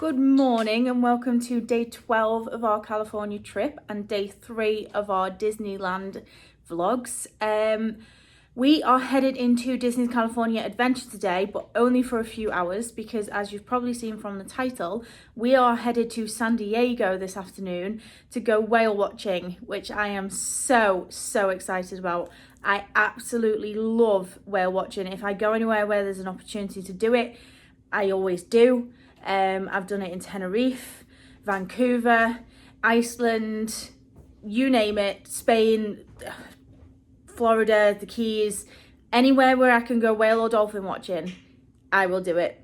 Good morning and welcome to day 12 of our California trip and day 3 of our Disneyland vlogs. We are headed into Disney's California Adventure today, but only for a few hours because, as you've probably seen from the title, we are headed to San Diego this afternoon to go whale watching, which I am so excited about. I absolutely love whale watching. If I go anywhere where there's an opportunity to do it, I always do. I've done it in Tenerife, Vancouver, Iceland, you name it, Spain, Florida, the Keys, anywhere where I can go whale or dolphin watching, I will do it.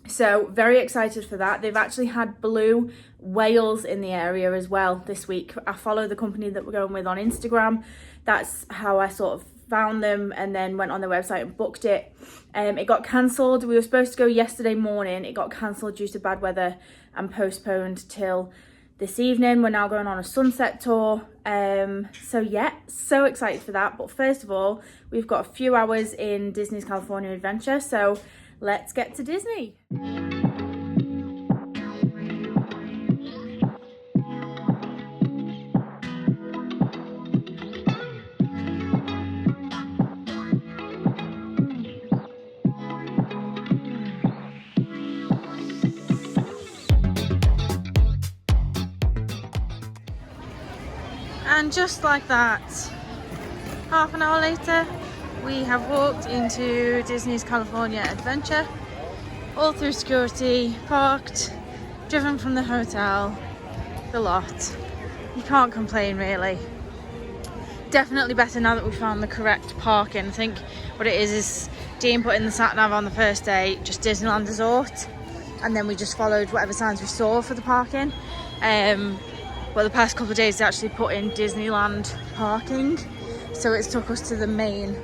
So very excited for that. They've actually had blue whales in the area as well this week. I follow the company that we're going with on Instagram. That's how I sort of found them and then went on their website and booked it. It got cancelled. We were supposed to go yesterday morning. It got cancelled due to bad weather and postponed till this evening. We're now going on a sunset tour. So yeah, so excited for that. But first of all, we've got a few hours in Disney's California Adventure. So let's get to Disney. And just like that, half an hour later, we have walked into Disney's California Adventure, all through security, parked, driven from the hotel, the lot. You can't complain really. Definitely better now that we found the correct parking. I think what it is Dean put in the sat nav on the first day, just Disneyland Resort, and then we just followed whatever signs we saw for the parking. But the past couple of days they actually put in Disneyland parking, so it's took us to the main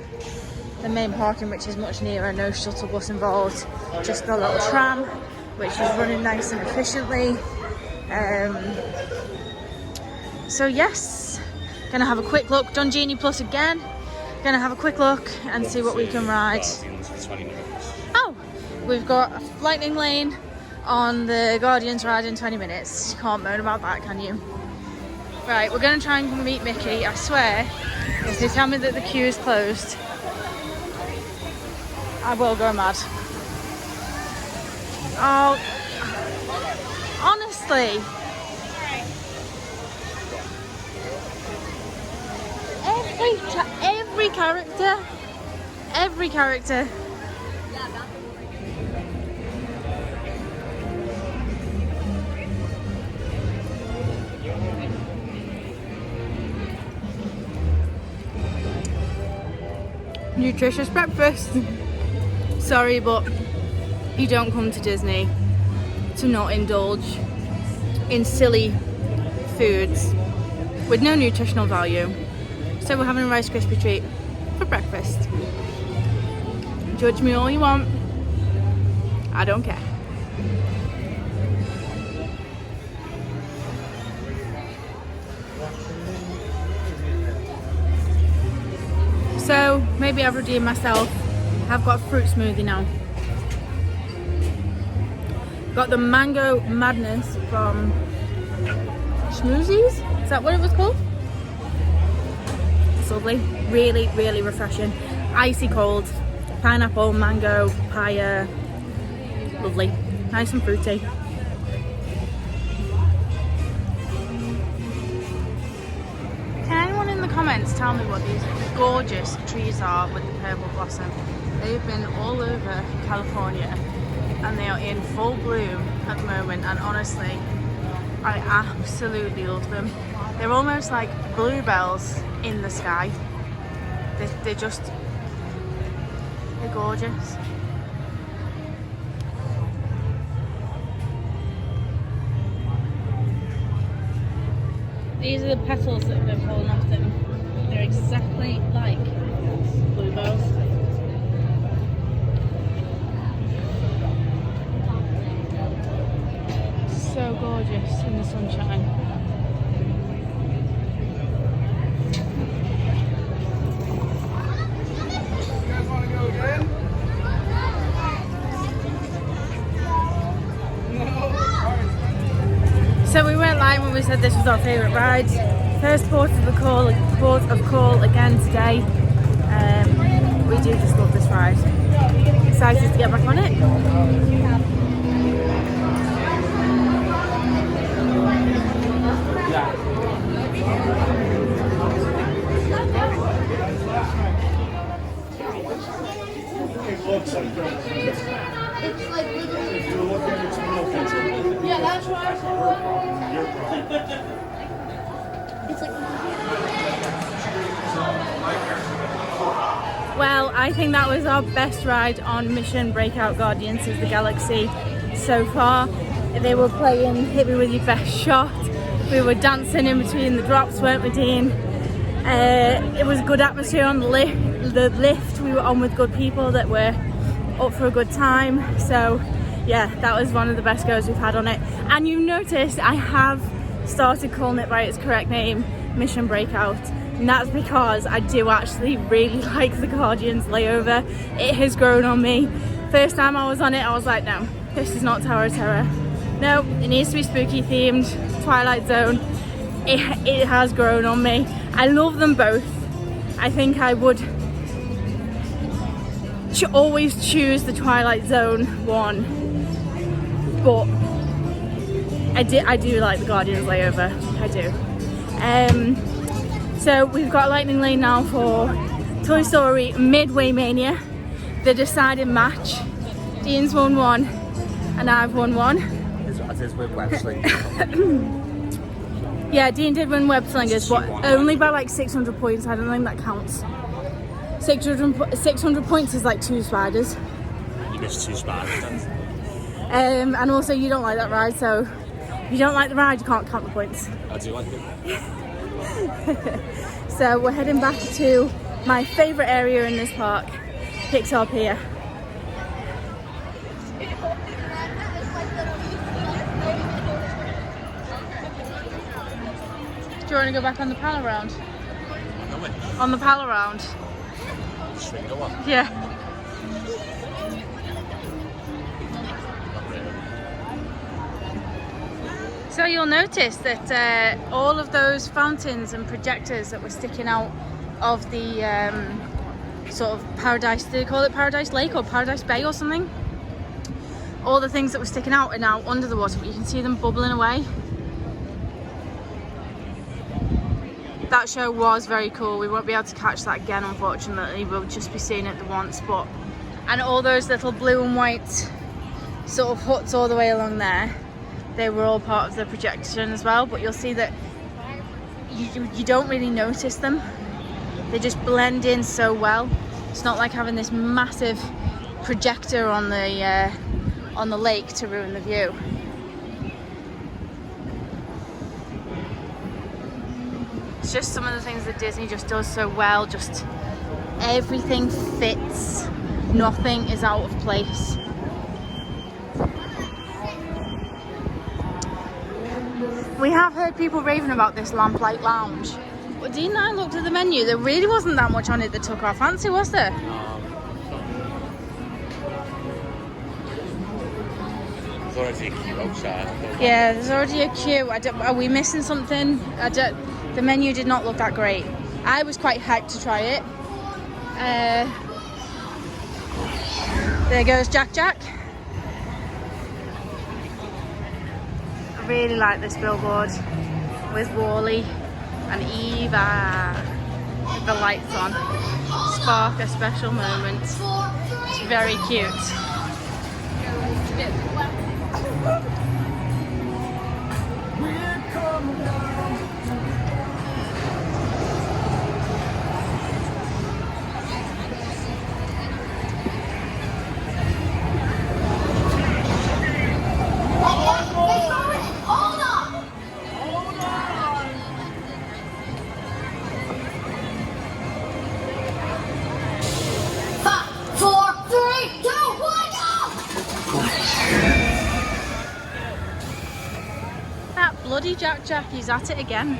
parking, which is much nearer. No shuttle bus involved, just a little tram which is running nice and efficiently. So yes, gonna have a quick look. Done Genie Plus again. Gonna have a quick look and see what we can ride. Oh, we've got Lightning Lane on the Guardians ride in 20 minutes. You can't moan about that, can you? Right, we're going to try and meet Mickey. I swear, if they tell me that the queue is closed, I will go mad. Oh, honestly. Every character. Nutritious breakfast. Sorry, but you don't come to Disney to not indulge in silly foods with no nutritional value. So we're having a Rice Krispie treat for breakfast. Judge me all you want, I don't care. So maybe I've redeemed myself. I've got a fruit smoothie now. Got the mango madness from Schmoozie's. Is that what it was called? It's lovely. Really refreshing. Icy cold. Pineapple, mango, papaya. Lovely. Nice and fruity. Can anyone in the comments tell me what these gorgeous trees are with the purple blossom? They've been all over California and they are in full bloom at the moment, and honestly I absolutely love them. They're almost like bluebells in the sky. They're gorgeous. These are the petals that have been falling off them. They're exactly like bluebells. So gorgeous in the sunshine. So we weren't lying when we said this was our favourite ride. First port of call again today. We do just love this ride. Excited to get back on it. It's like literally. If you look at it, it's real pencil. Yeah, that's right. Your problem. It's like. Well, I think that was our best ride on Mission Breakout Guardians of the Galaxy so far. They were playing Hit Me With Your Best Shot. We were dancing in between the drops, weren't we, Dean? It was a good atmosphere on the lift. We were on with good people that were up for a good time. So yeah, that was one of the best goes we've had on it. And you noticed I have started calling it by its correct name, Mission Breakout. And that's because I do actually really like the Guardians layover. It has grown on me. First time I was on it, I was like, no, this is not Tower of Terror. No, it needs to be spooky themed, Twilight Zone. It has grown on me. I love them both. I think I would always choose the Twilight Zone one, but I do like the Guardians layover. I do. So we've got Lightning Lane now for Toy Story Midway Mania, the deciding match. Dean's won one and I've won one. As is with web slinging. Yeah, Dean did win Web Slingers, but only by like 600 points. I don't think that counts. 600 points is like 2 spiders. You missed 2 spiders. And also you don't like that ride, so if you don't like the ride, you can't count the points. I do like it. So we're heading back to my favourite area in this park, Pixar Pier. Do you want to go back on the pal around? On the pal around? Stringer one? Yeah. So you'll notice that all of those fountains and projectors that were sticking out of the sort of Paradise, do they call it Paradise Lake or Paradise Bay or something? All the things that were sticking out are now under the water, but you can see them bubbling away. That show was very cool. We won't be able to catch that again, unfortunately. We'll just be seeing it the one spot. And all those little blue and white sort of huts all the way along there, they were all part of the projection as well. But you'll see that you don't really notice them. They just blend in so well. It's not like having this massive projector on the lake to ruin the view. It's just some of the things that Disney just does so well. Just everything fits. Nothing is out of place. We have heard people raving about this Lamplight Lounge. But Dean and I looked at the menu. There really wasn't that much on it that took our fancy, was there? There's already a queue outside. Yeah, there's already a queue. Are we missing something? The menu did not look that great. I was quite hyped to try it. There goes Jack Jack. I really like this billboard with Wally and Eva with the lights on. Spark a special moment. It's very cute. Bloody Jack Jack, he's at it again.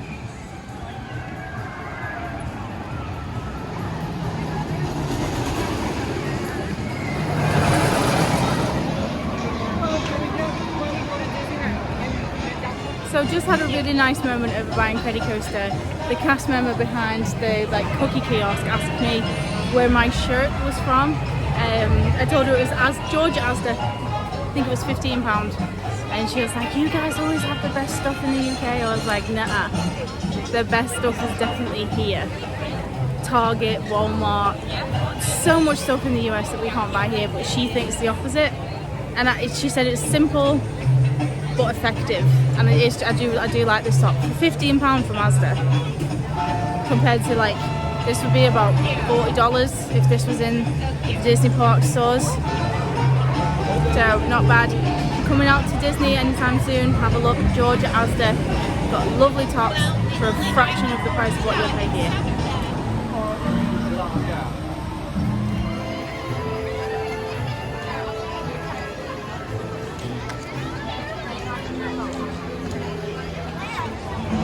So just had a really nice moment over by Incredicoaster. The cast member behind the cookie kiosk asked me where my shirt was from. I told her it was Georgia Asda. I think it was £15. And she was like, you guys always have the best stuff in the UK. I was like, nah, the best stuff is definitely here. Target, Walmart, so much stuff in the US that we can't buy here, but she thinks the opposite. And she said it's simple but effective, and it is. I do like this top for £15 from Asda, compared to like this would be about $40 if this was in the Disney Park stores. So not bad. Coming out to Disney anytime soon, have a look. Georgia Asda got lovely tops for a fraction of the price of what you'll pay here.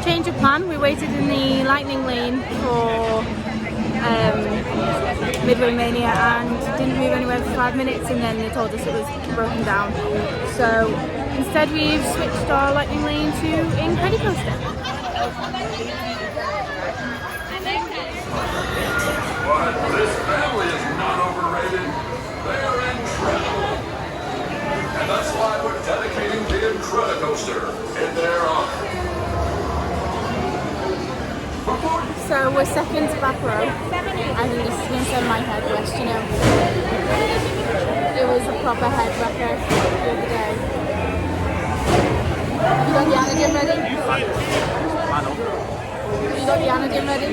Change of plan. We waited in the lightning lane for Midway Mania and didn't move anywhere for 5 minutes, and then they told us it was broken down. So instead we've switched our lightning lane to Incredicoaster. This family is not overrated. They're incredible. And that's why we're dedicating the Incredicoaster in their honor. So we're second back row. I think this is going to send my head west, you know. It was a proper head wrecker the other day. You got the anadim ready? You got the anadim ready?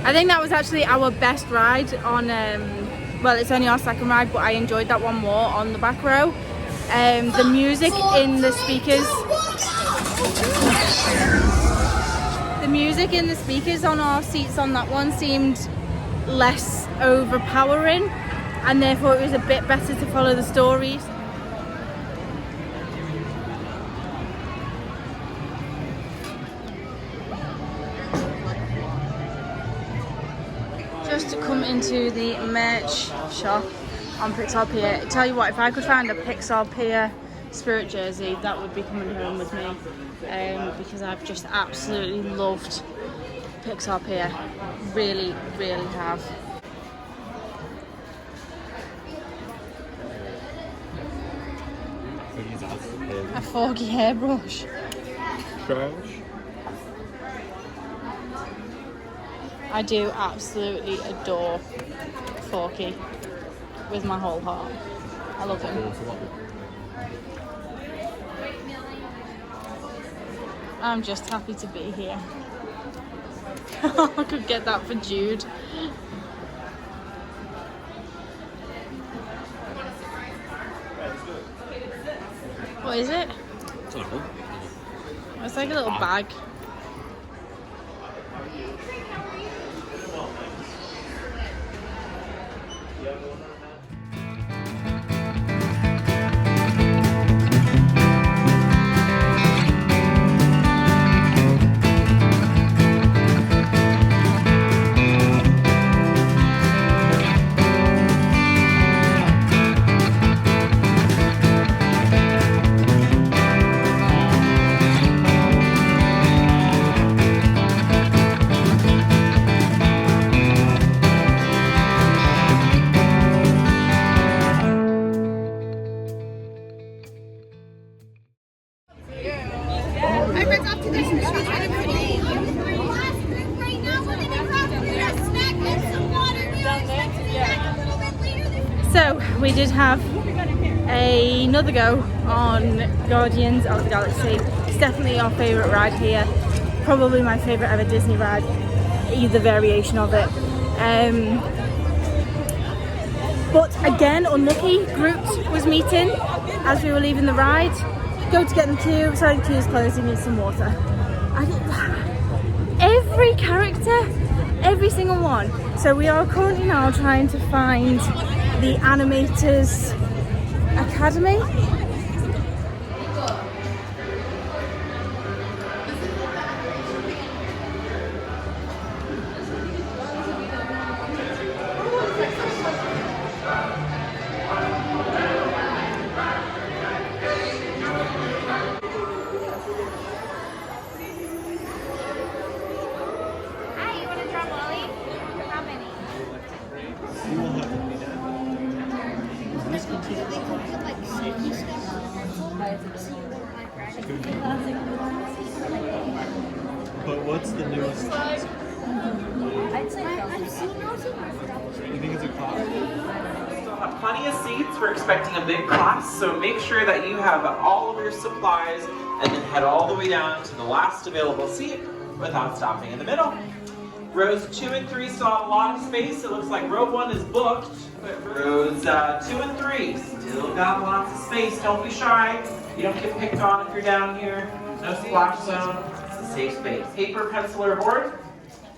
I think that was actually our best ride on well, it's only our second ride, but I enjoyed that one more on the back row. The music in the speakers on our seats on that one seemed less overpowering, and therefore it was a bit better to follow the stories. Just to come into the merch shop on Pixar Pier. I tell you what, if I could find a Pixar Pier Spirit jersey, that would be coming home with me, because I've just absolutely loved Pixar Pier. Really, really have. A foggy hairbrush. I do absolutely adore Forky with my whole heart. I love him. I'm just happy to be here. I could get that for Jude. What is it? It's like a little bag. So we did have another go on Guardians of the Galaxy. It's definitely our favourite ride here. Probably my favourite ever Disney ride, either variation of it. But again, unlucky, Groot was meeting as we were leaving the ride. Go to get in the queue, sorry the queue is closed, he needs some water. Every character, every single one. So we are currently now trying to find the Animator's Academy. the newest. I'd say You think it's a cost? Still have plenty of seats. We're expecting a big class, so make sure that you have all of your supplies and then head all the way down to the last available seat without stopping in the middle. Rows 2 and 3 still have a lot of space. It looks like row 1 is booked, but rows 2 and 3 still got lots of space. Don't be shy. You don't get picked on if you're down here. No splash zone. It's a safe space. Paper, pencil, or board?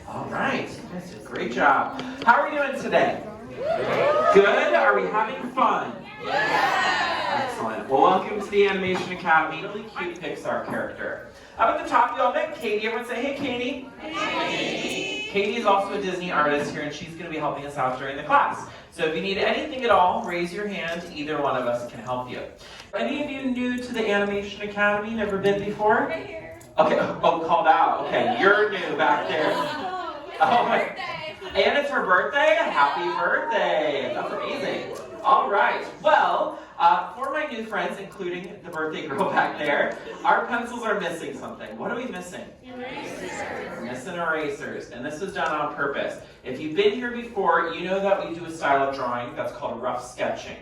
All right. You guys did a great job. How are we doing today? Good? Are we having fun? Excellent. Well, welcome to the Animation Academy. Really cute Pixar character. Up at the top, you all met Katie. Everyone say, hey, Katie. Hey. Katie is also a Disney artist here, and she's going to be helping us out during the class. So if you need anything at all, raise your hand. Either one of us can help you. Any of you new to the Animation Academy? Never been before? Right here. Okay. Oh, called out. Okay, you're new back there. Oh, my. And it's her birthday? Happy birthday! That's amazing. All right. Well, for my new friends, including the birthday girl back there, our pencils are missing something. What are we missing? Erasers. We're missing erasers, and this was done on purpose. If you've been here before, you know that we do a style of drawing that's called rough sketching.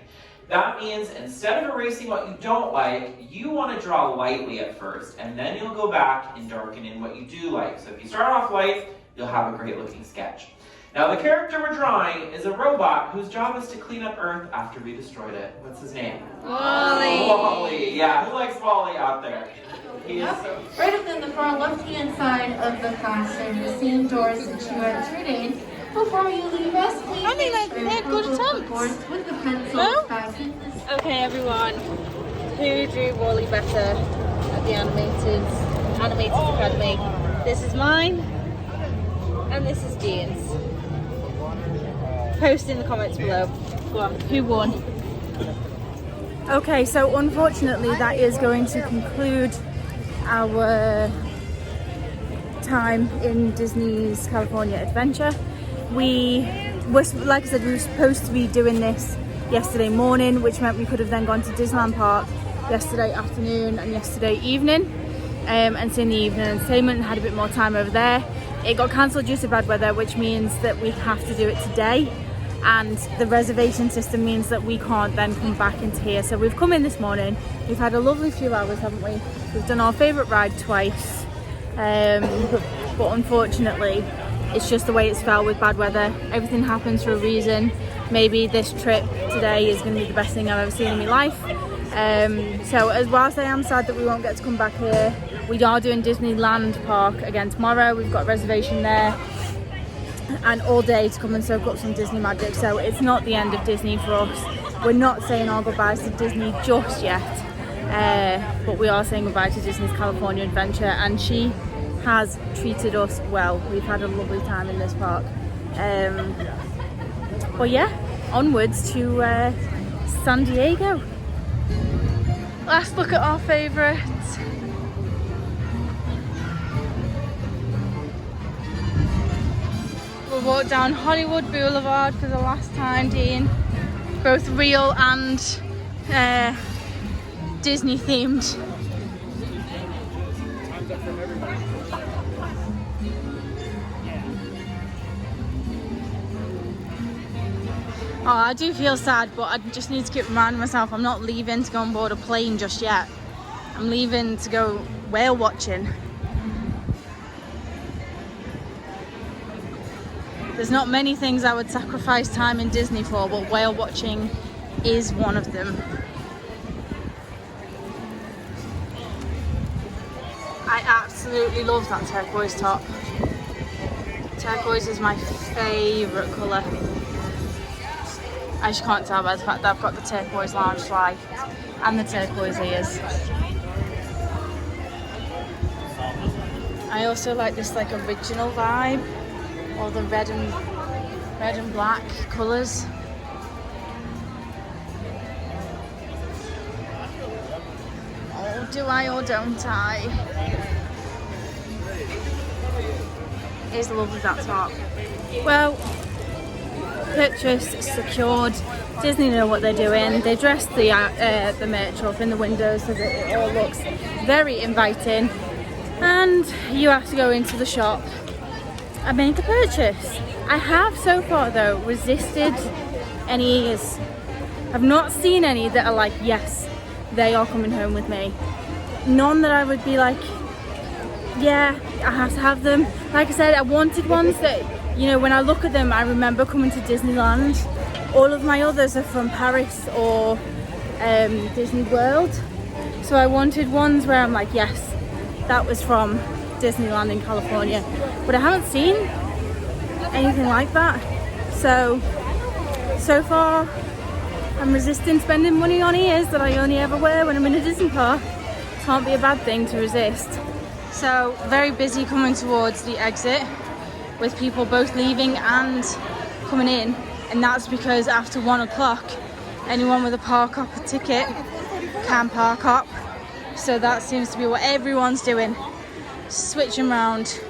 That means instead of erasing what you don't like, you want to draw lightly at first, and then you'll go back and darken in what you do like. So if you start off light, you'll have a great looking sketch. Now the character we're drawing is a robot whose job is to clean up Earth after we destroyed it. What's his name? Wally. Wally, yeah. Who likes Wally out there? He is so... Right up in the far left-hand side of the classroom, the same doors that you entered in. Before you leave us, please they're good attempts. with the pencils No? back in this. Okay, everyone. Who drew Wally better at the Animators Academy? This is mine, and this is Jean's. Post in the comments below. Go on, who won? Okay, so unfortunately that is going to conclude our time in Disney's California Adventure. We were, like I said, we were supposed to be doing this yesterday morning, which meant we could have then gone to Disneyland Park yesterday afternoon and yesterday evening, and seen the evening entertainment and had a bit more time over there. It got cancelled due to bad weather, which means that we have to do it today. And the reservation system means that we can't then come back into here. So we've come in this morning, we've had a lovely few hours, haven't we? We've done our favourite ride twice, but unfortunately it's just the way it's fell with bad weather. Everything happens for a reason. Maybe this trip today is going to be the best thing I've ever seen in my life. So as whilst I am sad that we won't get to come back here, we are doing Disneyland Park again tomorrow. We've got a reservation there, and all day to come and soak up some Disney magic. So it's not the end of Disney for us. We're not saying our goodbyes to Disney just yet, but we are saying goodbye to Disney's California Adventure, and she has treated us well. We've had a lovely time in this park. But yeah, onwards to San Diego. Last look at our favourites. We'll walk down Hollywood Boulevard for the last time, Dean. Both real and Disney themed. Oh, I do feel sad, but I just need to keep reminding myself I'm not leaving to go on board a plane just yet. I'm leaving to go whale watching. There's not many things I would sacrifice time in Disney for, but whale watching is one of them. I absolutely love that turquoise top. Turquoise is my favourite colour. I just can't tell by the fact that I've got the turquoise lounge fly and the turquoise ears. I also like this like original vibe, or the red and black colours. Oh, do I or don't I? It's lovely, that top. Well, purchased, secured. Disney know what they're doing. They dressed the merch up in the windows so that it all looks very inviting. and you have to go into the shop and make a purchase. I have so far though resisted any ears. I've not seen any that are like, yes, they are coming home with me. None that I would be like, yeah, I have to have them. Like I said, I wanted ones that, you know, when I look at them, I remember coming to Disneyland. All of my others are from Paris or Disney World. So I wanted ones where I'm like, yes, that was from Disneyland in California. But I haven't seen anything like that. So far, I'm resisting spending money on ears that I only ever wear when I'm in a Disney park. Can't be a bad thing to resist. So very busy coming towards the exit with people both leaving and coming in, and that's because after 1 o'clock anyone with a park hopper ticket can park hop. So that seems to be what everyone's doing, switching round.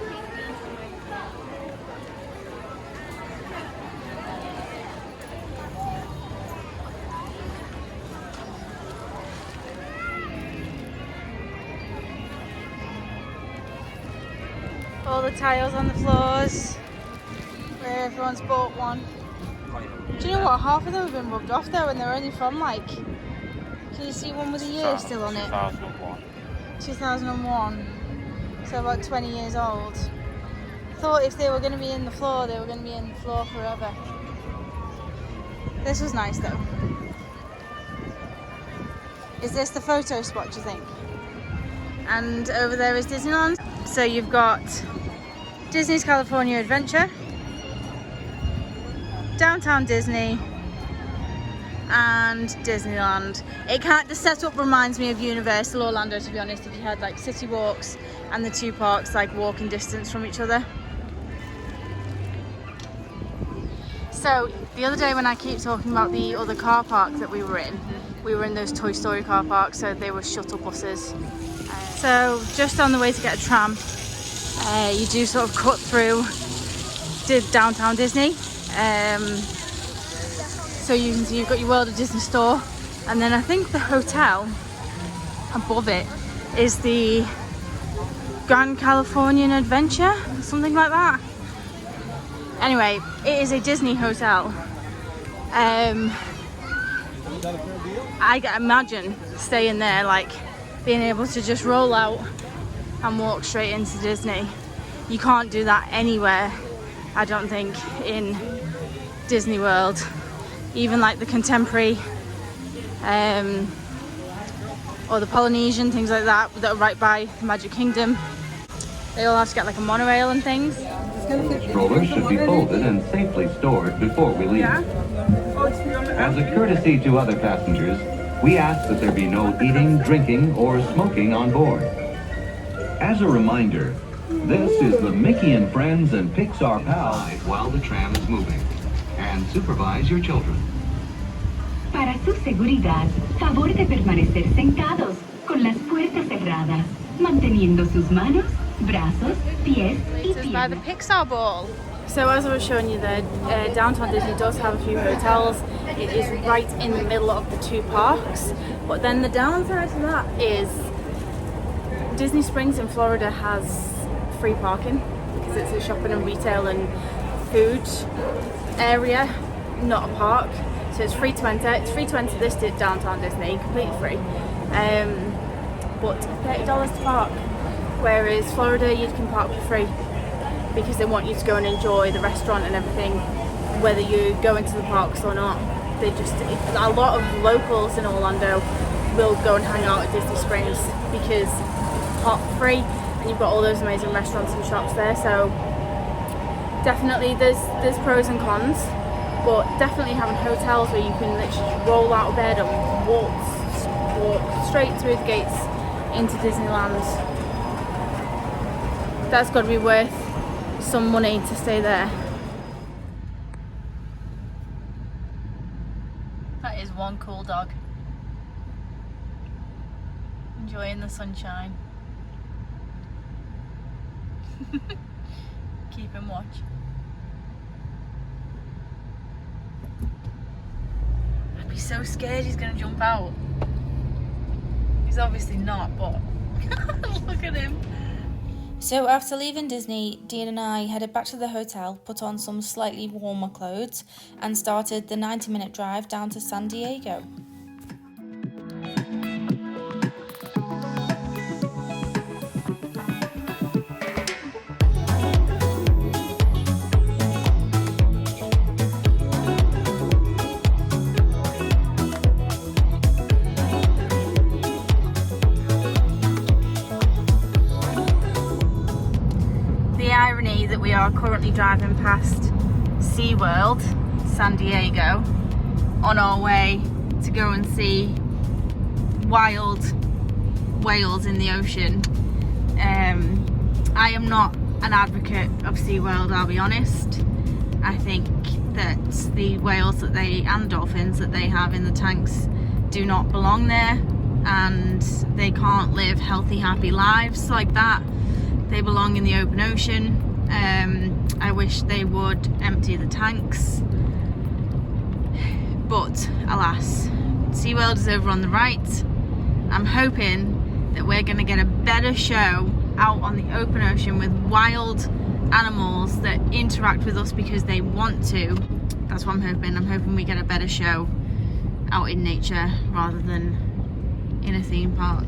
All the tiles on the floors where everyone's bought one. Do you know what? Half of them have been rubbed off though, and they're only from like, can you see one with a year still on it? 2001. 2001. So about 20 years old. Thought if they were going to be in the floor, they were going to be in the floor forever. This was nice though. Is this the photo spot, do you think? And over there is Disneyland. So you've got Disney's California Adventure, Downtown Disney, and Disneyland. The setup reminds me of Universal Orlando, to be honest, if you had like city walks and the two parks like walking distance from each other. So the other day when I keep talking about the other car park that we were in those Toy Story car parks, so they were shuttle buses. So just on the way to get a tram, you do sort of cut through downtown Disney. So you can see you've got your World of Disney store, and then I think the hotel above it is the Grand Californian Adventure, something like that. Anyway, it is a Disney hotel. I imagine staying there, like being able to just roll out and walk straight into Disney. You can't do that anywhere, I don't think, in Disney World. Even like the Contemporary or the Polynesian, things like that are right by the Magic Kingdom. They all have to get like a monorail and things. Strollers should be folded and safely stored before we leave. Yeah? As a courtesy to other passengers, we ask that there be no eating, drinking, or smoking on board. As a reminder, this is the Mickey and Friends and Pixar Pal while the tram is moving. And supervise your children. Para su seguridad, favor de permanecer sentados con las puertas cerradas, manteniendo sus manos, brazos, pies y This is by the piernas. Pixar Ball. So as I was showing you there, Downtown Disney does have a few hotels. It is right in the middle of the two parks. But then the downside to that is Disney Springs in Florida has free parking because it's a shopping and retail and food area, not a park. So it's free to enter. It's free to enter this Downtown Disney, completely free. But $30 to park. Whereas Florida, you can park for free because they want you to go and enjoy the restaurant and everything, whether you go into the parks or not. A lot of locals in Orlando will go and hang out at Disney Springs because it's park free and you've got all those amazing restaurants and shops there. So definitely there's pros and cons, but definitely having hotels where you can literally roll out of bed and walk straight through the gates into Disneyland. That's got to be worth some money to stay there. That is one cool dog. Enjoying the sunshine. Keep him watch. I'd be so scared he's gonna jump out. He's obviously not, but look at him. So after leaving Disney, Dean and I headed back to the hotel, put on some slightly warmer clothes, and started the 90-minute drive down to San Diego. Irony that we are currently driving past SeaWorld, San Diego, on our way to go and see wild whales in the ocean. I am not an advocate of SeaWorld, I'll be honest. I think that the whales that and dolphins that they have in the tanks do not belong there, and they can't live healthy, happy lives like that. They belong in the open ocean. I wish they would empty the tanks, but alas, SeaWorld is over on the right. I'm hoping that we're going to get a better show out on the open ocean with wild animals that interact with us because they want to. That's what I'm hoping. I'm hoping we get a better show out in nature rather than in a theme park.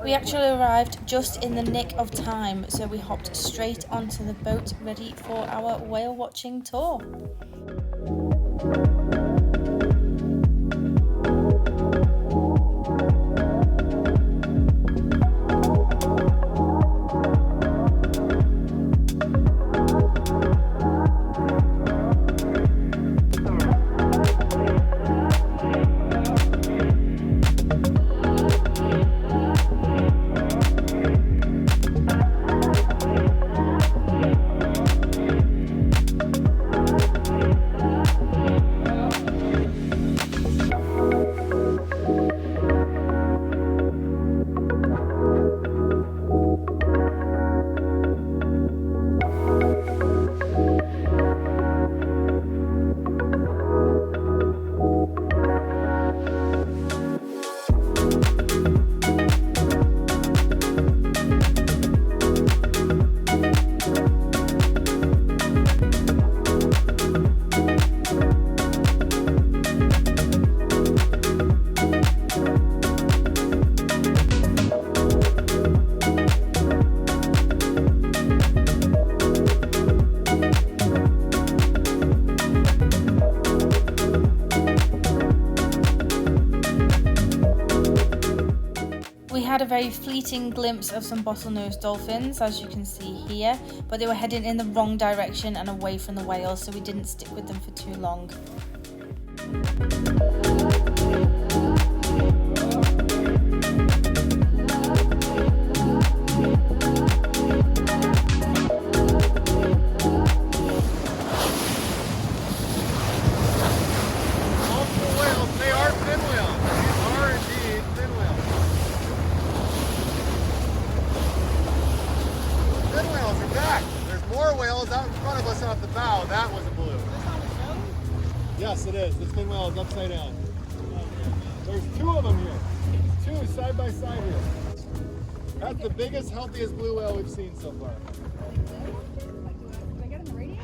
We actually arrived just in the nick of time, so we hopped straight onto the boat ready for our whale watching tour. Had a very fleeting glimpse of some bottlenose dolphins, as you can see here, but they were heading in the wrong direction and away from the whales, so we didn't stick with them for too long. Multiple whales, they are fin whales. These are indeed fin whales. Fin whales are back. There's more whales out in front of us off the bow. That was a blue. Is this on the show? Yes, it is. This fin whale is upside down. There's two of them here. Two side by side here. That's the biggest, healthiest blue whale we've seen so far. Did I get on the radio?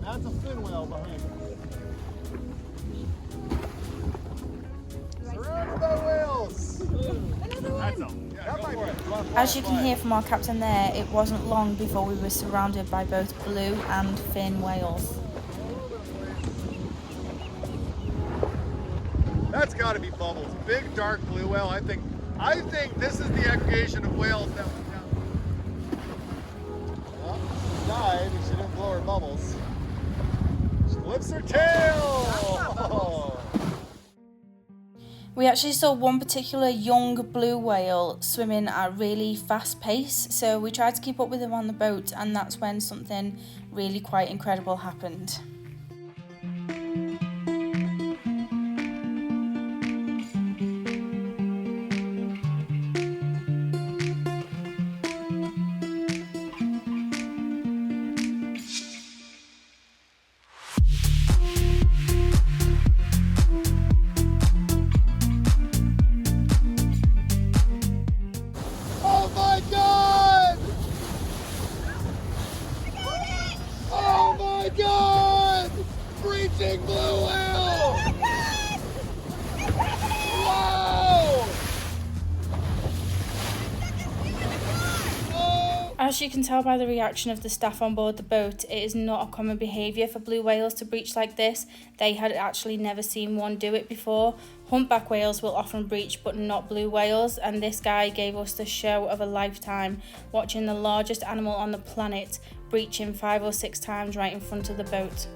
That's a fin whale behind us. Surrounded by whales. Another one. That's all. Yeah, that might be. As you can hear from our captain there, it wasn't long before we were surrounded by both blue and fin whales. That's got to be Bubbles. Big dark blue whale. I think this is the aggregation of whales that went down. Well, she died. She didn't blow her bubbles. She lifts her tail. Oh. We actually saw one particular young blue whale swimming at a really fast pace, so we tried to keep up with him on the boat, and that's when something really quite incredible happened. Gigantic blue whale! Whoa! As you can tell by the reaction of the staff on board the boat, it is not a common behaviour for blue whales to breach like this. They had actually never seen one do it before. Humpback whales will often breach, but not blue whales, and this guy gave us the show of a lifetime, watching the largest animal on the planet breaching 5 or 6 times right in front of the boat.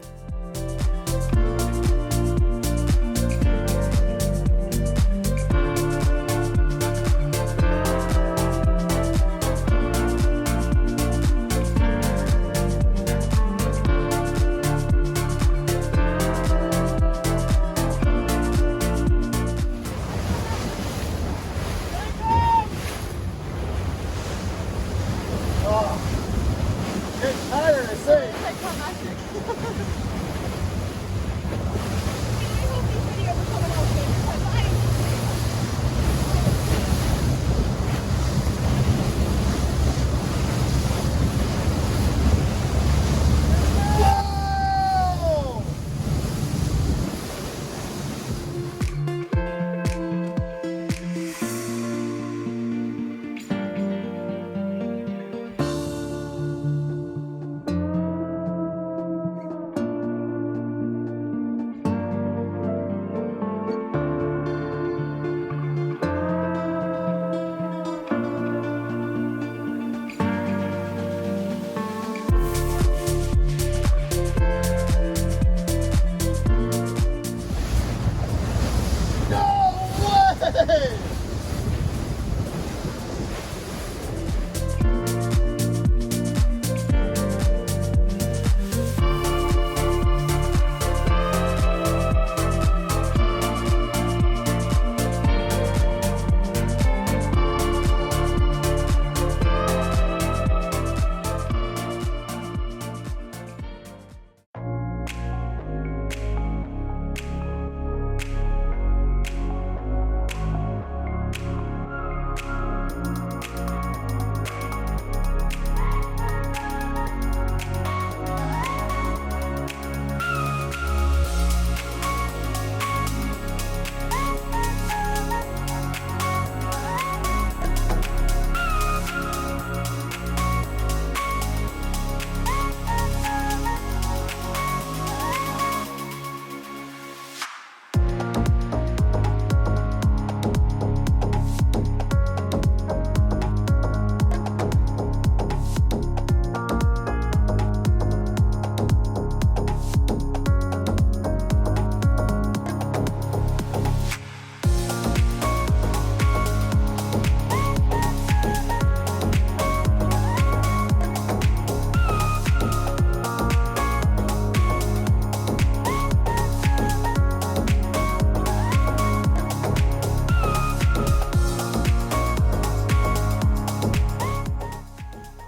It's tired, I say.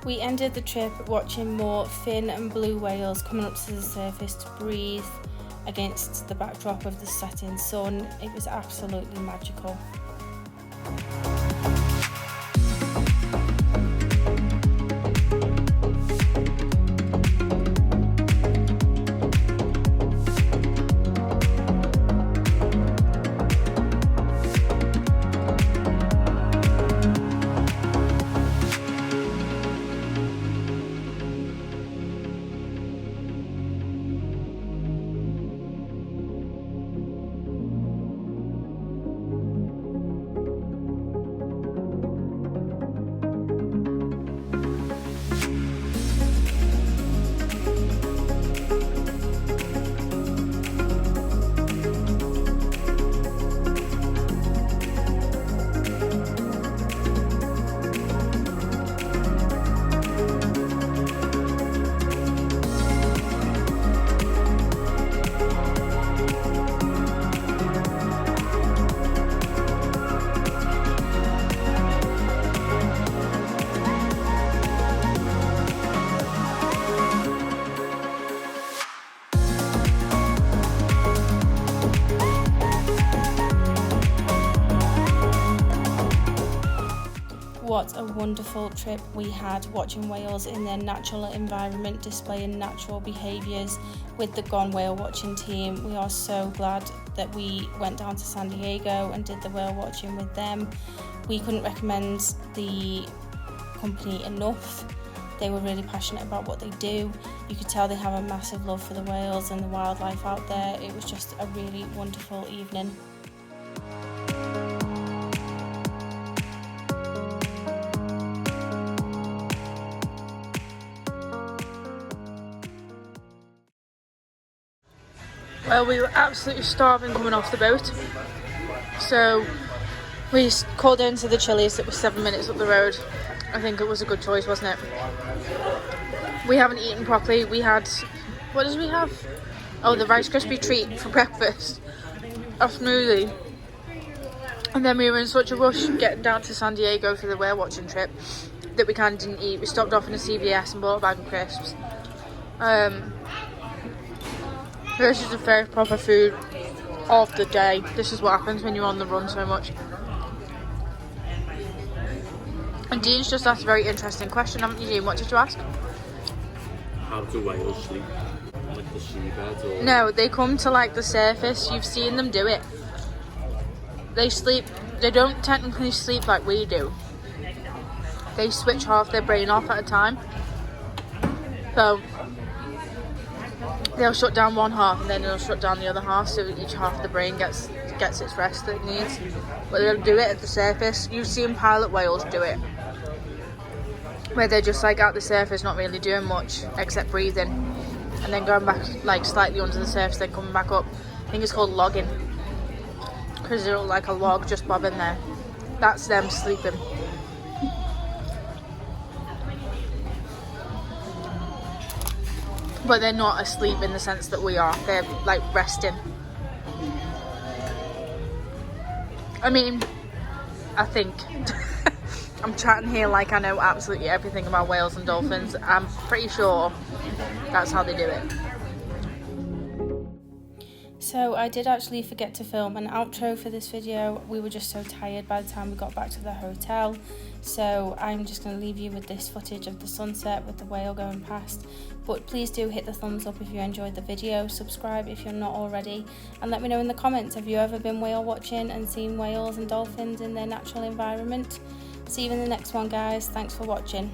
We ended the trip watching more fin and blue whales coming up to the surface to breathe against the backdrop of the setting sun. It was absolutely magical. wonderful trip we had watching whales in their natural environment, displaying natural behaviours with the Gone Whale Watching team. We are so glad that we went down to San Diego and did the whale watching with them. We couldn't recommend the company enough. They were really passionate about what they do. You could tell they have a massive love for the whales and the wildlife out there. It was just a really wonderful evening. Well, we were absolutely starving coming off the boat, so we called into the Chili's that was 7 minutes up the road. I think it was a good choice, wasn't it? We haven't eaten properly. We had, what did we have? Oh, the Rice Krispie treat for breakfast, a smoothie, and then we were in such a rush getting down to San Diego for the whale watching trip that we kind of didn't eat. We stopped off in a CVS and bought a bag of crisps. This is the first proper food of the day. This is what happens when you're on the run so much. And Dean's just asked a very interesting question, haven't you, Dean? What did you ask? How do whales sleep? Like the seabed or... No, they come to like the surface. You've seen them do it. They sleep. They don't technically sleep like we do. They switch half their brain off at a time. So they'll shut down one half and then they'll shut down the other half, so each half of the brain gets its rest that it needs. But they'll do it at the surface. You've seen pilot whales do it, where they're just like at the surface, not really doing much except breathing, and then going back like slightly under the surface, then coming back up. I think it's called logging, because they're like a log just bobbing there. That's them sleeping. But they're not asleep in the sense that we are. They're like resting. I mean, I think I'm chatting here like I know absolutely everything about whales and dolphins. I'm pretty sure that's how they do it. So I did actually forget to film an outro for this video. We were just so tired by the time we got back to the hotel. So I'm just going to leave you with this footage of the sunset with the whale going past. But please do hit the thumbs up if you enjoyed the video, subscribe if you're not already, and let me know in the comments, have you ever been whale watching and seen whales and dolphins in their natural environment? See you in the next one, guys. Thanks for watching.